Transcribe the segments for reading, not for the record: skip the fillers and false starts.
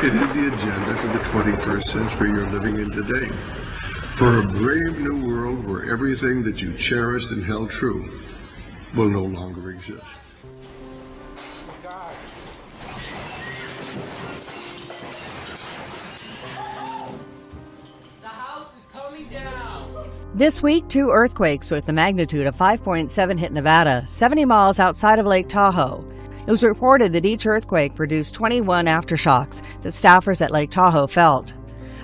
It is the agenda for the 21st century you're living in today. For a brave new world where everything that you cherished and held true will no longer exist. This week, 2 earthquakes with a magnitude of 5.7 hit Nevada, 70 miles outside of Lake Tahoe. It was reported that each earthquake produced 21 aftershocks that staffers at Lake Tahoe felt.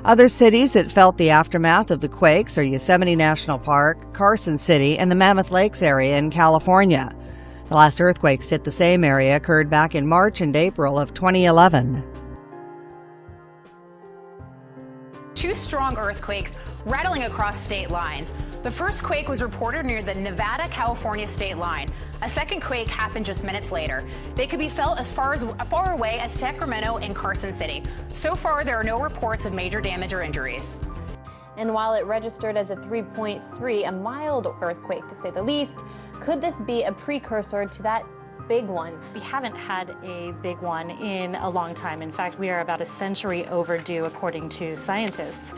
Other cities that felt the aftermath of the quakes are Yosemite National Park, Carson City, and the Mammoth Lakes area in California. The last earthquakes hit the same area occurred back in March and April of 2011. 2 strong earthquakes rattling across state lines. The first quake was reported near the Nevada-California state line. A second quake happened just minutes later. They could be felt as far away as Sacramento and Carson City. So far, there are no reports of major damage or injuries. And while it registered as a 3.3, a mild earthquake to say the least, could this be a precursor to that big one? We haven't had a big one in a long time. In fact, we are about a century overdue, according to scientists.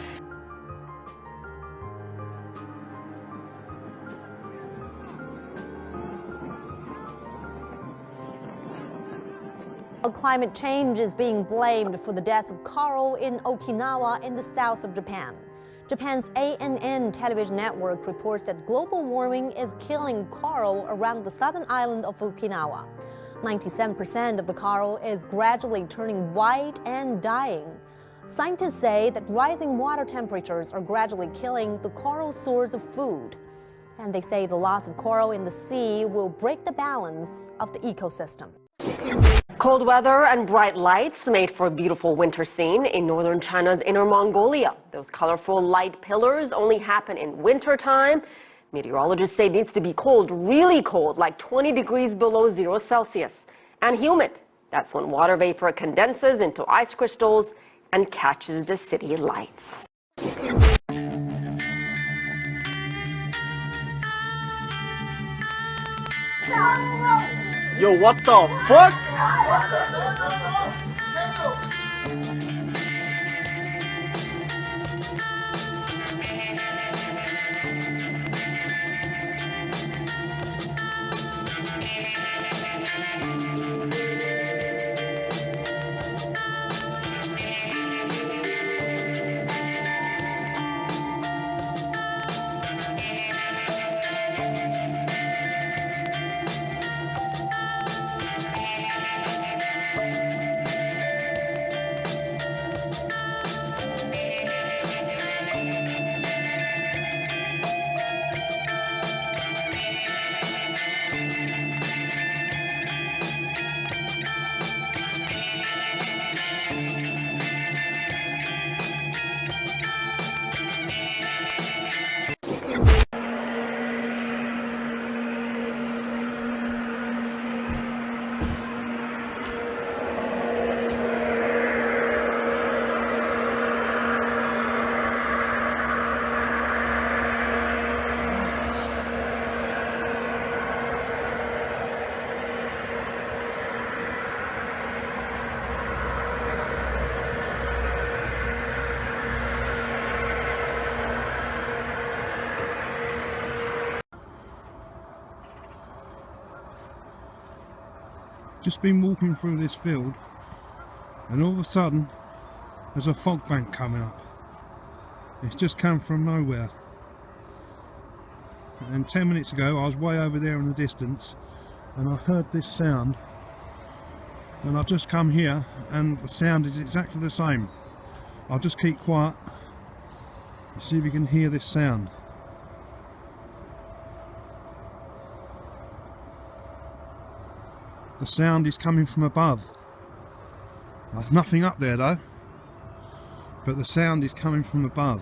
Climate change is being blamed for the deaths of coral in Okinawa in the south of Japan. Japan's ANN television network reports that global warming is killing coral around the southern island of Okinawa. 97% of the coral is gradually turning white and dying. Scientists say that rising water temperatures are gradually killing the coral's source of food. And they say the loss of coral in the sea will break the balance of the ecosystem. Cold weather and bright lights made for a beautiful winter scene in northern China's Inner Mongolia. Those colorful light pillars only happen in winter time. Meteorologists say it needs to be cold, really cold, like 20 degrees below 0 Celsius. And humid. That's when water vapor condenses into ice crystals and catches the city lights. Yo, what the fuck? Just been walking through this field and all of a sudden there's a fog bank coming up. It's just come from nowhere, and 10 minutes ago I was way over there in the distance and I heard this sound, and I've just come here and the sound is exactly the same. I'll just keep quiet and see if you can hear this sound. The sound is coming from above. There's nothing up there though, but the sound is coming from above.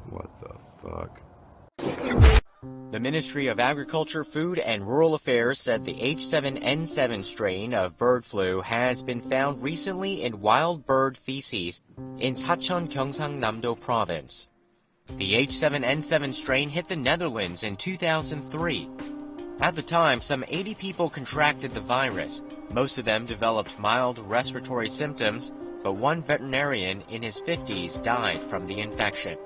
What the fuck? The Ministry of Agriculture, Food and Rural Affairs said the H7N7 strain of bird flu has been found recently in wild bird feces in Sacheon, Gyeongsangnam-do province. The H7N7 strain hit the Netherlands in 2003. At the time, some 80 people contracted the virus. Most of them developed mild respiratory symptoms, but one veterinarian in his 50s died from the infection.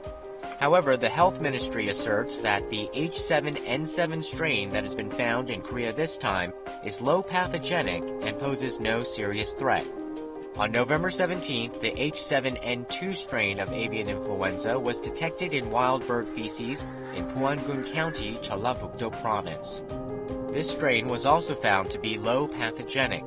However, the health ministry asserts that the H7N7 strain that has been found in Korea this time is low pathogenic and poses no serious threat. On November 17th, the H7N2 strain of avian influenza was detected in wild bird feces in Puan-gun County, Jeollabuk-do province. This strain was also found to be low pathogenic.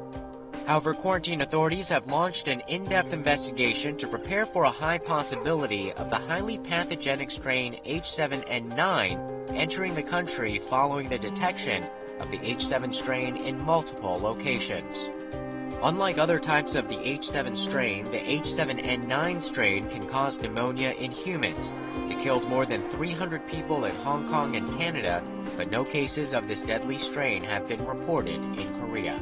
However, quarantine authorities have launched an in-depth investigation to prepare for a high possibility of the highly pathogenic strain H7N9 entering the country following the detection of the H7 strain in multiple locations. Unlike other types of the H7 strain, the H7N9 strain can cause pneumonia in humans. It killed more than 300 people in Hong Kong and Canada, but no cases of this deadly strain have been reported in Korea.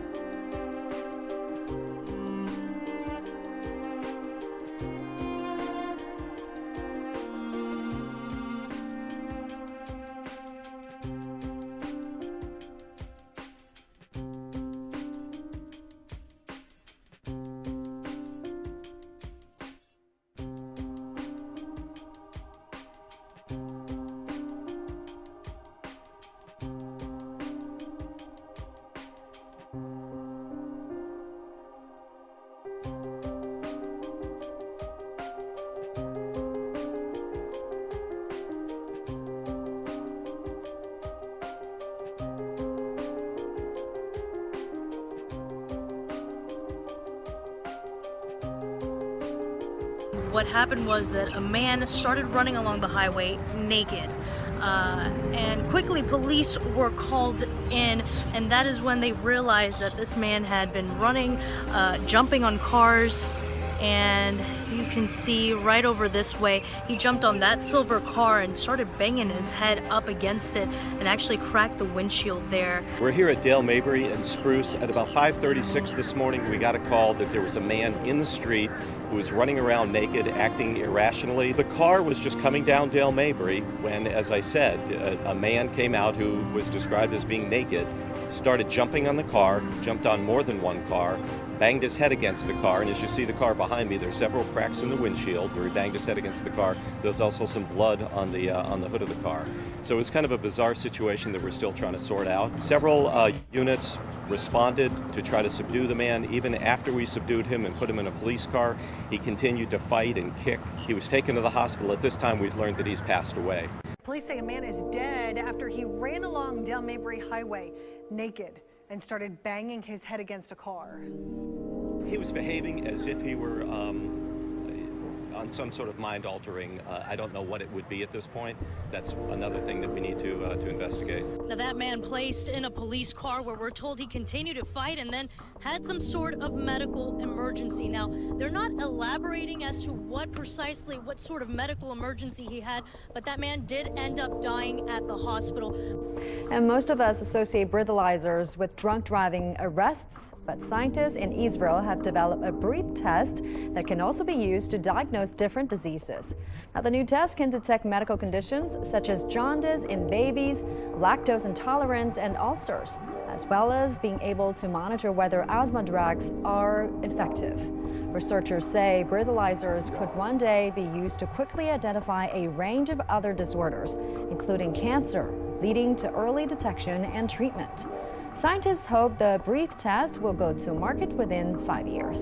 What happened was that a man started running along the highway naked, and quickly police were called in, and that is when they realized that this man had been running, jumping on cars, and you can see right over this way, he jumped on that silver car and started banging his head up against it and actually cracked the windshield there. We're here at Dale Mabry and Spruce. At about 5:36 this morning, we got a call that there was a man in the street who was running around naked, acting irrationally. The car was just coming down Dale Mabry when, as I said, a man came out who was described as being naked, started jumping on the car, jumped on more than one car, banged his head against the car, and as you see the car behind me, there's several cracks in the windshield where he banged his head against the car. There's also some blood on the hood of the car. So it was kind of a bizarre situation that we're still trying to sort out. Several units responded to try to subdue the man. Even after we subdued him and put him in a police car, he continued to fight and kick. He was taken to the hospital. At this time, we've learned that he's passed away. Police say a man is dead after he ran along Dale Mabry Highway naked and started banging his head against a car. He was behaving as if he were on some sort of mind-altering. I don't know what it would be at this point. That's another thing that we need to investigate. Now that man placed in a police car where we're told he continued to fight and then had some sort of medical emergency. Now, they're not elaborating as to what sort of medical emergency he had, but that man did end up dying at the hospital. And most of us associate breathalyzers with drunk driving arrests, but scientists in Israel have developed a breath test that can also be used to diagnose different diseases. Now, the new test can detect medical conditions such as jaundice in babies, lactose intolerance, and ulcers, as well as being able to monitor whether asthma drugs are effective. Researchers say breathalyzers could one day be used to quickly identify a range of other disorders, including cancer, leading to early detection and treatment. Scientists hope the breath test will go to market within 5 years.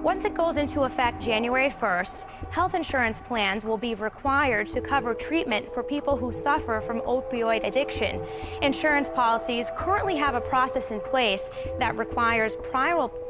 Once it goes into effect January 1st, health insurance plans will be required to cover treatment for people who suffer from opioid addiction. Insurance policies currently have a process in place that requires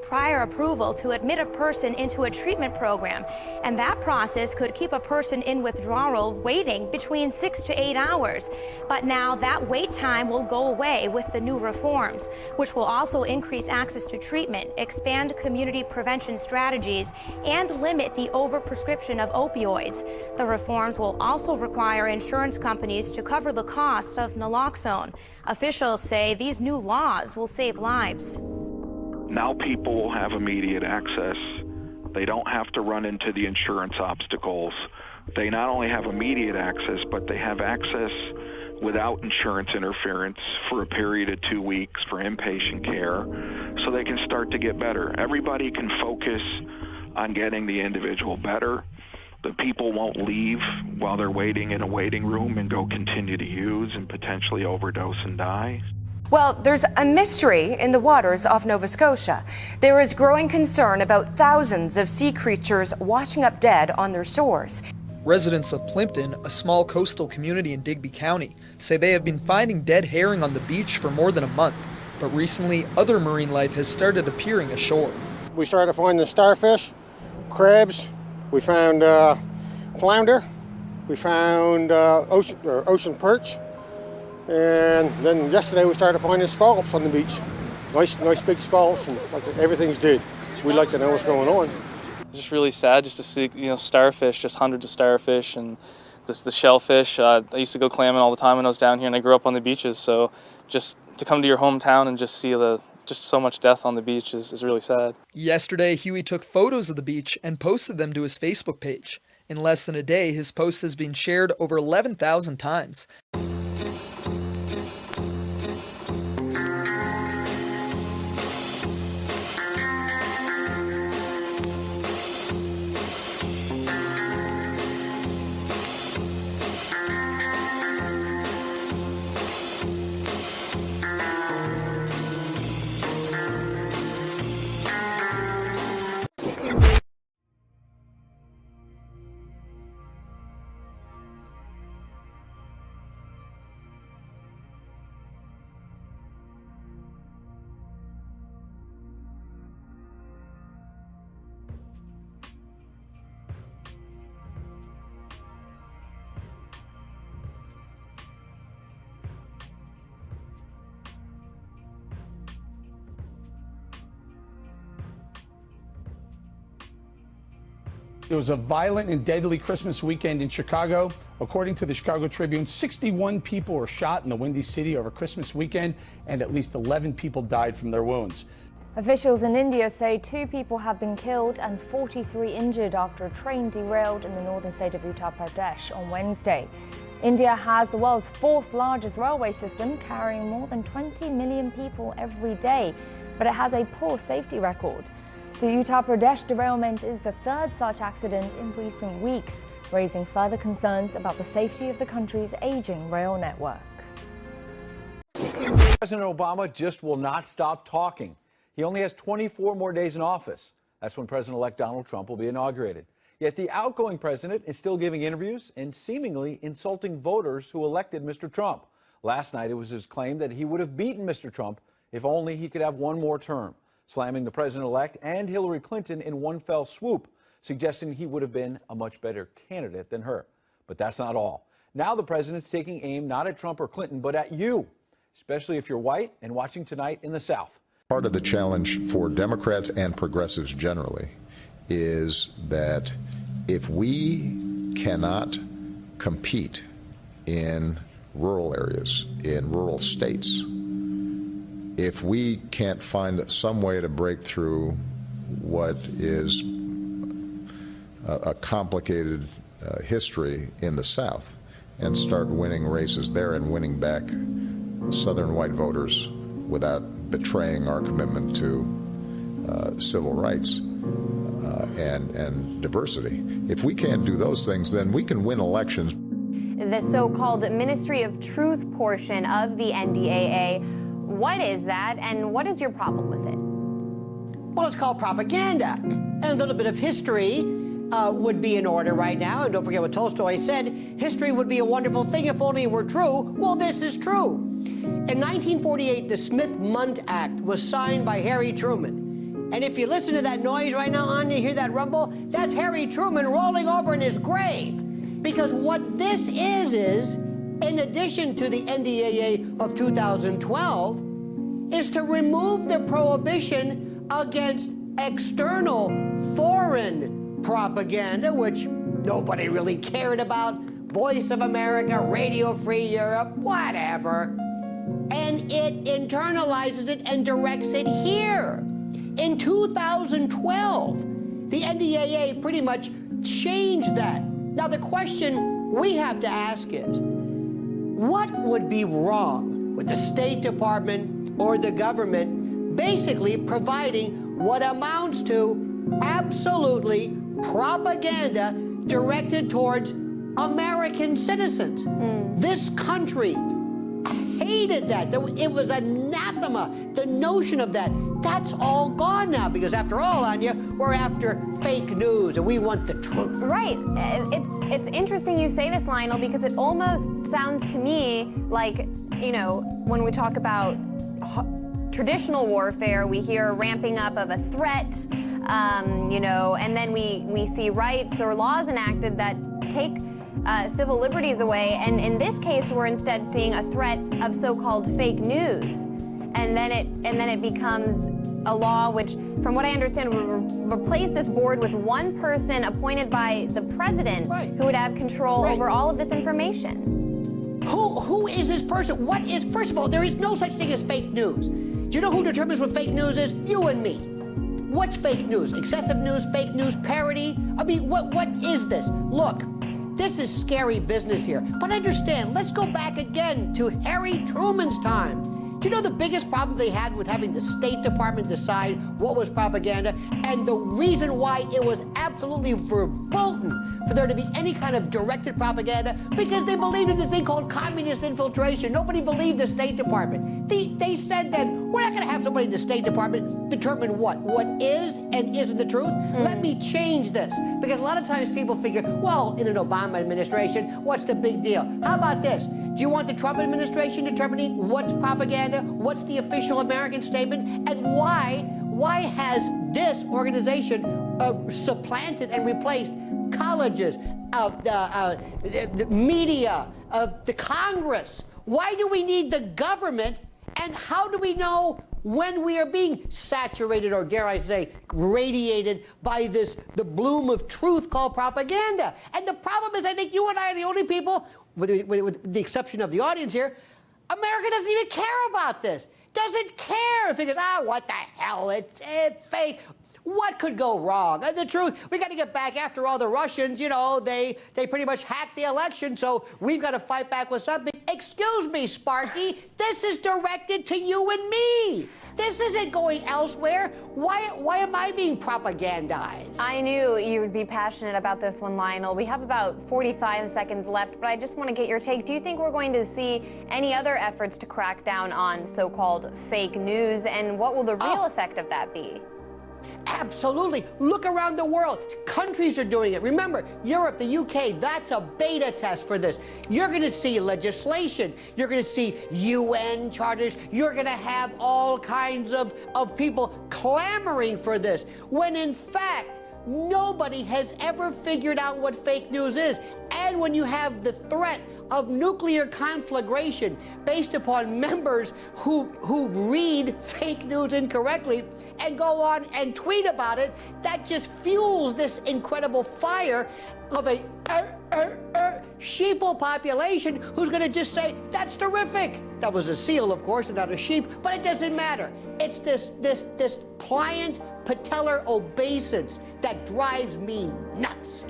prior approval to admit a person into a treatment program, and that process could keep a person in withdrawal waiting between 6 to 8 hours. But now that wait time will go away with the new reforms, which will also increase access to treatment, expand community prevention strategies, and limit the overprescription of opioids. The reforms will also require insurance companies to cover the costs of naloxone. Officials say these new laws will save lives. Now people will have immediate access. They don't have to run into the insurance obstacles. They not only have immediate access, but they have access without insurance interference for a period of 2 weeks for inpatient care, so they can start to get better. Everybody can focus on getting the individual better. The people won't leave while they're waiting in a waiting room and go continue to use and potentially overdose and die. Well, there's a mystery in the waters off Nova Scotia. There is growing concern about thousands of sea creatures washing up dead on their shores. Residents of Plimpton, a small coastal community in Digby County, say they have been finding dead herring on the beach for more than a month, but recently other marine life has started appearing ashore. We started finding starfish, crabs, we found flounder, we found ocean perch, and then yesterday we started finding scallops on the beach. Nice big scallops, and everything's dead. We like to know what's going on. It's just really sad just to see, starfish, just hundreds of starfish, and the shellfish. I used to go clamming all the time when I was down here, and I grew up on the beaches. So just to come to your hometown and just see just so much death on the beach is really sad. Yesterday, Huey took photos of the beach and posted them to his Facebook page. In less than a day, his post has been shared over 11,000 times. It was a violent and deadly Christmas weekend in Chicago. According to the Chicago Tribune, 61 people were shot in the Windy City over Christmas weekend, and at least 11 people died from their wounds. Officials in India say 2 people have been killed and 43 injured after a train derailed in the northern state of Uttar Pradesh on Wednesday. India has the world's 4th largest railway system, carrying more than 20 million people every day, but it has a poor safety record. The Uttar Pradesh derailment is the 3rd such accident in recent weeks, raising further concerns about the safety of the country's aging rail network. President Obama just will not stop talking. He only has 24 more days in office. That's when President-elect Donald Trump will be inaugurated. Yet the outgoing president is still giving interviews and seemingly insulting voters who elected Mr. Trump. Last night, it was his claim that he would have beaten Mr. Trump if only he could have one more term, slamming the president-elect and Hillary Clinton in one fell swoop, suggesting he would have been a much better candidate than her. But that's not all. Now the president's taking aim not at Trump or Clinton, but at you, especially if you're white and watching tonight in the South. Part of the challenge for Democrats and progressives generally is that if we cannot compete in rural areas, in rural states, if we can't find some way to break through what is a complicated history in the South and start winning races there and winning back Southern white voters without betraying our commitment to civil rights and diversity. If we can't do those things, then we can win elections. The so-called Ministry of Truth portion of the NDAA. What is that, and what is your problem with it? Well, it's called propaganda. And a little bit of history would be in order right now. And don't forget what Tolstoy said, history would be a wonderful thing if only it were true. Well, this is true. In 1948, the Smith-Mundt Act was signed by Harry Truman. And if you listen to that noise right now, Anya, hear that rumble? That's Harry Truman rolling over in his grave. Because what this is, in addition to the NDAA of 2012, is to remove the prohibition against external foreign propaganda, which nobody really cared about. Voice of America, Radio Free Europe, whatever. And it internalizes it and directs it here. In 2012, the NDAA pretty much changed that. Now, the question we have to ask is, what would be wrong with the State Department or the government basically providing what amounts to absolutely propaganda directed towards American citizens? This country hated that. It was anathema, the notion of that. That's all gone now, because after all, Anya, we're after fake news and we want the truth. Right. It's interesting you say this, Lionel, because it almost sounds to me like, you know, when we talk about traditional warfare, we hear ramping up of a threat, you know, and then we see rights or laws enacted that take civil liberties away. And in this case, we're instead seeing a threat of so-called fake news. And then it becomes a law which, from what I understand, would replace this board with one person appointed by the president who would have control over all of this information. Who is this person? What is, first of all, there is no such thing as fake news. Do you know who determines what fake news is? You and me. What's fake news? Excessive news, fake news, parody? I mean, what is this? Look, this is scary business here. But understand, let's go back again to Harry Truman's time. Do you know the biggest problem they had with having the State Department decide what was propaganda? And the reason why it was absolutely verboten for there to be any kind of directed propaganda? Because they believed in this thing called communist infiltration. Nobody believed the State Department. They said that we're not going to have somebody in the State Department determine what is and isn't the truth. Let me change this. Because a lot of times people figure, well, in an Obama administration, what's the big deal? How about this? Do you want the Trump administration determining what's propaganda, what's the official American statement, and why has this organization supplanted and replaced colleges, the media, the Congress? Why do we need the government, and how do we know when we are being saturated, or dare I say, radiated by the bloom of truth called propaganda? And the problem is, I think you and I are the only people, with the exception of the audience here, America doesn't even care about this. Doesn't care. It figures, what the hell, it's fake. What could go wrong? And the truth, we got to get back. After all, the Russians, you know, they pretty much hacked the election, so we've got to fight back with something. Excuse me, Sparky, this is directed to you and me. This isn't going elsewhere. Why am I being propagandized? I knew you would be passionate about this one, Lionel. We have about 45 seconds left, but I just want to get your take. Do you think we're going to see any other efforts to crack down on so-called fake news, and what will the real effect of that be? Absolutely. Look around the world. Countries are doing it. Remember, Europe, the UK, that's a beta test for this. You're going to see legislation. You're going to see UN charters. You're going to have all kinds of people clamoring for this, when in fact, nobody has ever figured out what fake news is. And when you have the threat of nuclear conflagration based upon members who read fake news incorrectly and go on and tweet about it, that just fuels this incredible fire of a sheeple population who's going to just say, that's terrific. That was a seal, of course, and not a sheep, but it doesn't matter. It's this pliant patellar obeisance that drives me nuts.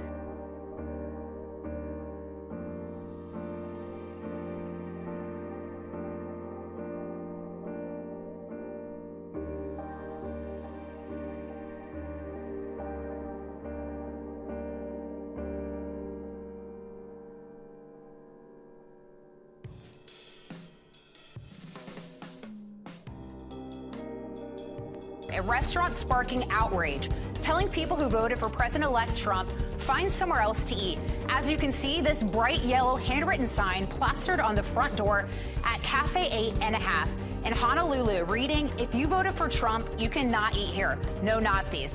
A restaurant sparking outrage, telling people who voted for President-elect Trump, find somewhere else to eat. As you can see, this bright yellow handwritten sign plastered on the front door at Cafe 8 1/2. In Honolulu, reading, if you voted for Trump, you cannot eat here. No Nazis.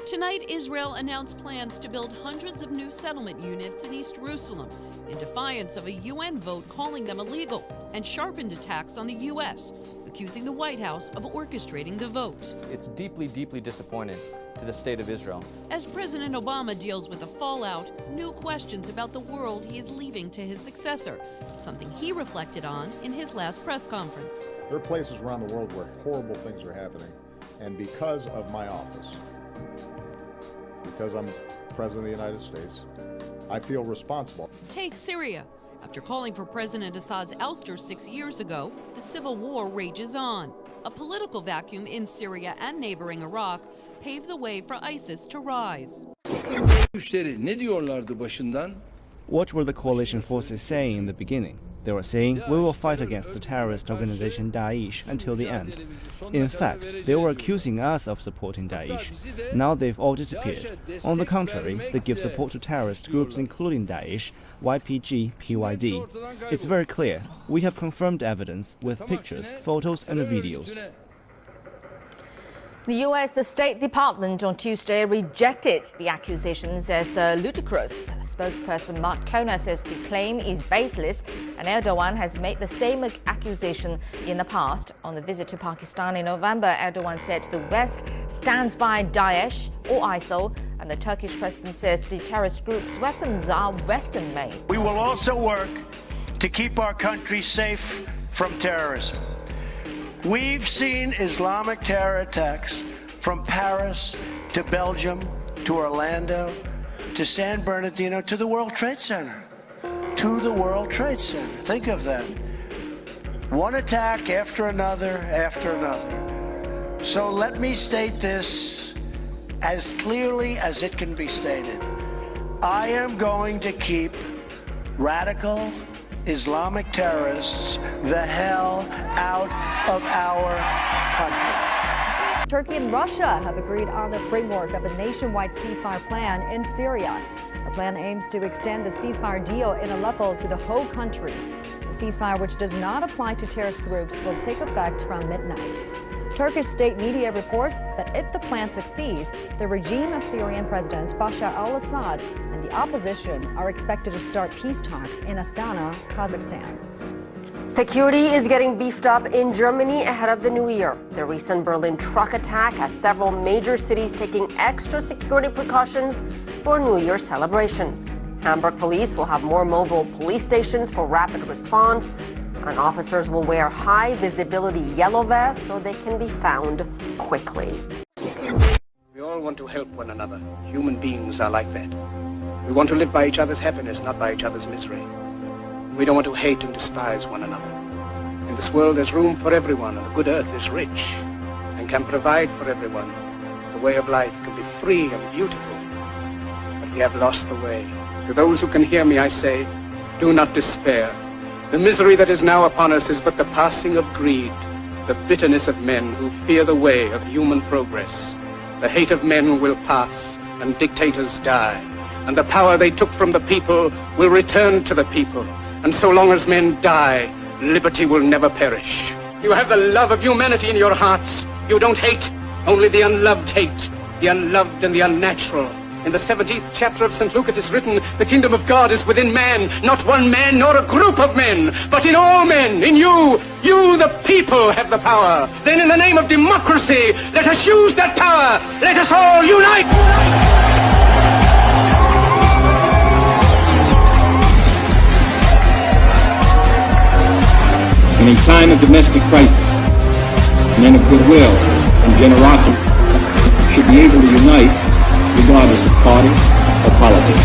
Tonight, Israel announced plans to build hundreds of new settlement units in East Jerusalem in defiance of a UN vote calling them illegal, and sharpened attacks on the U.S., accusing the White House of orchestrating the vote. It's deeply, deeply disappointing to the state of Israel. As President Obama deals with the fallout, new questions about the world he is leaving to his successor, something he reflected on in his last press conference. There are places around the world where horrible things are happening, and because of my office, because I'm President of the United States, I feel responsible. Take Syria. After calling for President Assad's ouster 6 years ago, the civil war rages on. A political vacuum in Syria and neighboring Iraq paved the way for ISIS to rise. What were the coalition forces saying in the beginning? They were saying, we will fight against the terrorist organization Daesh until the end. In fact, they were accusing us of supporting Daesh. Now they've all disappeared. On the contrary, they give support to terrorist groups including Daesh, YPG, PYD. It's very clear. We have confirmed evidence with pictures, photos, and videos. The U.S. State Department on Tuesday rejected the accusations as ludicrous. Spokesperson Mark Toner says the claim is baseless, and Erdogan has made the same accusation in the past. On the visit to Pakistan in November, Erdogan said the West stands by Daesh or ISIL, and the Turkish president says the terrorist group's weapons are Western-made. We will also work to keep our country safe from terrorism. We've seen Islamic terror attacks from Paris to Belgium to Orlando to San Bernardino to the World Trade Center. To the World Trade Center. Think of that. One attack after another after another. So let me state this as clearly as it can be stated. I am going to keep radical Islamic terrorists the hell out of our country. Turkey and Russia have agreed on the framework of a nationwide ceasefire plan in Syria. The plan aims to extend the ceasefire deal in Aleppo to the whole country. The ceasefire, which does not apply to terrorist groups, will take effect from midnight. Turkish state media reports that if the plan succeeds, the regime of Syrian President Bashar al-Assad and the opposition are expected to start peace talks in Astana, Kazakhstan. Security is getting beefed up in Germany ahead of the new year. The recent Berlin truck attack has several major cities taking extra security precautions for New Year celebrations. Hamburg police will have more mobile police stations for rapid response, and officers will wear high-visibility yellow vests so they can be found quickly. We all want to help one another. Human beings are like that. We want to live by each other's happiness, not by each other's misery. We don't want to hate and despise one another. In this world there's room for everyone, and the good earth is rich and can provide for everyone. The way of life can be free and beautiful, but we have lost the way. To those who can hear me, I say, do not despair. The misery that is now upon us is but the passing of greed, the bitterness of men who fear the way of human progress. The hate of men will pass, and dictators die, and the power they took from the people will return to the people. And so long as men die, liberty will never perish. You have the love of humanity in your hearts. You don't hate, only the unloved hate, the unloved and the unnatural. In the 17th chapter of St. Luke it is written, the kingdom of God is within man, not one man nor a group of men, but in all men, in you. You, the people, have the power. Then in the name of democracy, let us use that power. Let us all unite. And in time of domestic crisis, men of goodwill and generosity should be able to unite regardless of party or politics.